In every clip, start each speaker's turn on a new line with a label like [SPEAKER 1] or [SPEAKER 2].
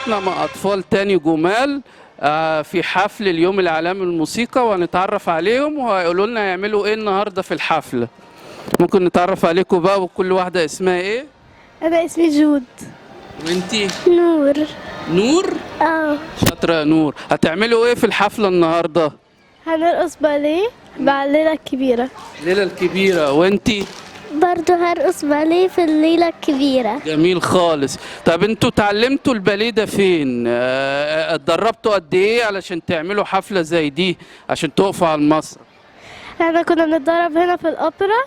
[SPEAKER 1] لقاءاتنا مع أطفال تاني جمال في حفل اليوم العالمي للموسيقى، وهنتعرف عليهم وهيقولوا لنا يعملوا ايه النهارده في الحفلة. ممكن نتعرف عليكم بقى وكل واحدة اسمها ايه؟
[SPEAKER 2] أنا اسمي جود.
[SPEAKER 1] وانتي؟
[SPEAKER 2] نور.
[SPEAKER 1] نور؟ شاطرة يا نور. هتعملوا ايه في الحفلة النهارده؟
[SPEAKER 2] هنرقص باليه مع الليلة الكبيرة.
[SPEAKER 1] الليلة الكبيرة. وانتي؟
[SPEAKER 2] برضو هرقص باليه في الليلة الكبيرة.
[SPEAKER 1] جميل خالص. طب انتوا اتعلمتوا الباليه ده فين؟ اتدربتوا قد ايه علشان تعملوا حفلة زي دي عشان تقفوا على المسرح؟
[SPEAKER 2] احنا كنا بنتدرب هنا في الأوبرا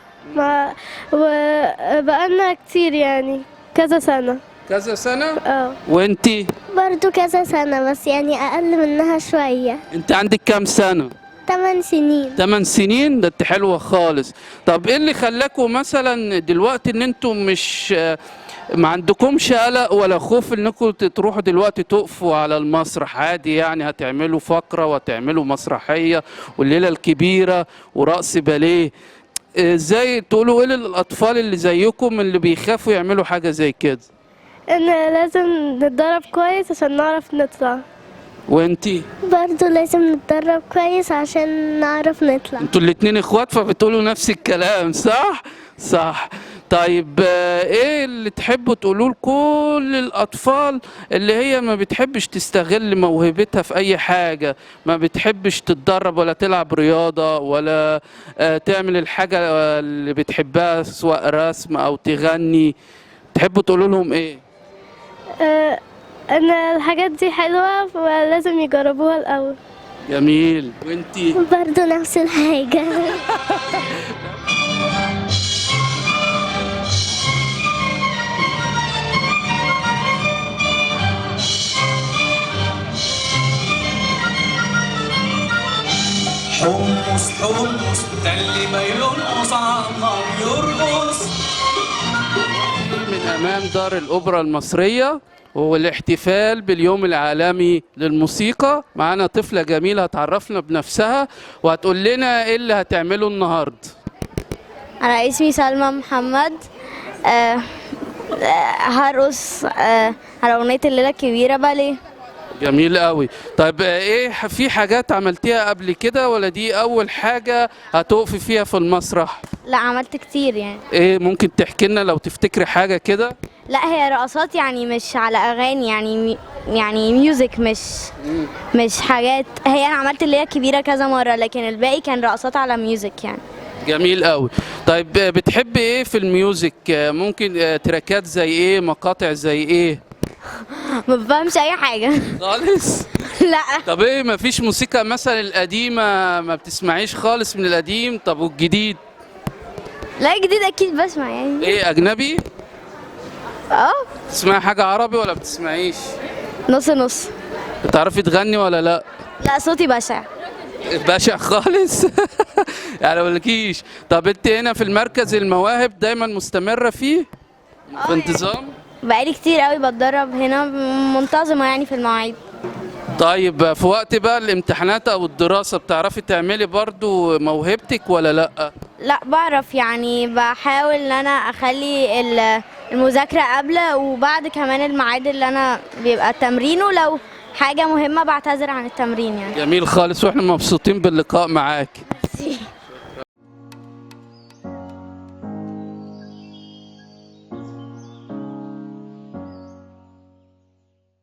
[SPEAKER 2] وبقالنا كتير يعني كذا سنة.
[SPEAKER 1] كذا سنة؟ وانتي؟
[SPEAKER 2] برضو كذا سنة بس يعني أقل منها شوية.
[SPEAKER 1] انت عندك كام سنة؟
[SPEAKER 2] 8 سنين.
[SPEAKER 1] 8 سنين؟ ده انت حلوة خالص. طب ايه اللي خلاكوا مثلا دلوقتي ان انتوا مش ما عندكمش قلق ولا خوف انكم تروحوا دلوقتي تقفوا على المسرح عادي؟ يعني هتعملوا فقرة وهتعملوا مسرحية والليلة الكبيرة ورقص باليه. ازاي تقولوا ايه للاطفال اللي زيكم اللي بيخافوا يعملوا حاجة زي كده؟
[SPEAKER 2] إن لازم نتدرب كويس عشان نعرف نطلع.
[SPEAKER 1] وانتي؟
[SPEAKER 2] برضو لازم نتدرب كويس عشان نعرف نطلع.
[SPEAKER 1] انتوا الاتنين اخوات فبتقولوا نفس الكلام، صح؟ صح. طيب ايه اللي تحبوا تقولوه لكل الاطفال اللي هي ما بتحبش تستغل موهبتها في اي حاجة، ما بتحبش تتدرب ولا تلعب رياضة ولا تعمل الحاجة اللي بتحبها سواء رسم او تغني، تحبوا تقولوا لهم ايه؟
[SPEAKER 2] ان الحاجات دي حلوة ولازم يجربوها الأول.
[SPEAKER 1] جميل. وانتي؟
[SPEAKER 2] برضو نفس الحاجة.
[SPEAKER 3] حمص حمص ده اللي ما يرقص عمار يرقص.
[SPEAKER 1] من أمام دار الأوبرا المصرية والاحتفال باليوم العالمي للموسيقى، معانا طفلة جميلة هتعرفنا بنفسها وهتقول لنا ايه اللي هتعمله النهارده.
[SPEAKER 4] أنا اسمي سلمى محمد. هرقص على أغنية الليلة الكبيرة باليه.
[SPEAKER 1] جميل قوي. طيب ايه في حاجات عملتيها قبل كده ولا دي أول حاجة هتقفي فيها في المسرح؟
[SPEAKER 4] لا عملت كتير يعني.
[SPEAKER 1] ايه ممكن تحكي لنا لو تفتكري حاجة كده؟
[SPEAKER 4] لا هي رقصات يعني مش على أغاني يعني ميوزك مش حاجات. هي أنا عملت اللي هي كبيرة كذا مرة لكن الباقي كان رقصات على ميوزك يعني.
[SPEAKER 1] جميل قوي. طيب بتحبي ايه في الميوزك؟ ممكن تراكات زي ايه، مقاطع زي ايه؟
[SPEAKER 4] ما بفهمش أي حاجة
[SPEAKER 1] خالص؟
[SPEAKER 4] لا.
[SPEAKER 1] طب ايه مفيش موسيقى مثلا القديمة ما بتسمعيش خالص من القديم؟ طب والجديد؟
[SPEAKER 4] لا جديد أكيد بسمع يعني.
[SPEAKER 1] ايه أجنبي؟ تسمعي حاجة عربي ولا بتسمعيش؟
[SPEAKER 4] نص نص.
[SPEAKER 1] بتعرفي تغني ولا لا؟
[SPEAKER 4] لا صوتي بشع.
[SPEAKER 1] بشع خالص؟ يعني مقولكيش. طب انت هنا في المركز المواهب دايما مستمرة فيه؟ في انتظام؟
[SPEAKER 4] بقالي كتير قوي بتدرب هنا منتظمة يعني في المواعيد.
[SPEAKER 1] طيب في وقت بقى الامتحانات او الدراسة بتعرفي تعملي برضو موهبتك ولا لا؟
[SPEAKER 4] لا بعرف يعني بحاول ان انا اخلي المذاكرة قبل وبعد كمان الميعاد اللي انا بيبقى التمرين، ولو حاجة مهمة بعتذر عن التمرين يعني.
[SPEAKER 1] جميل خالص واحنا مبسوطين باللقاء معاك.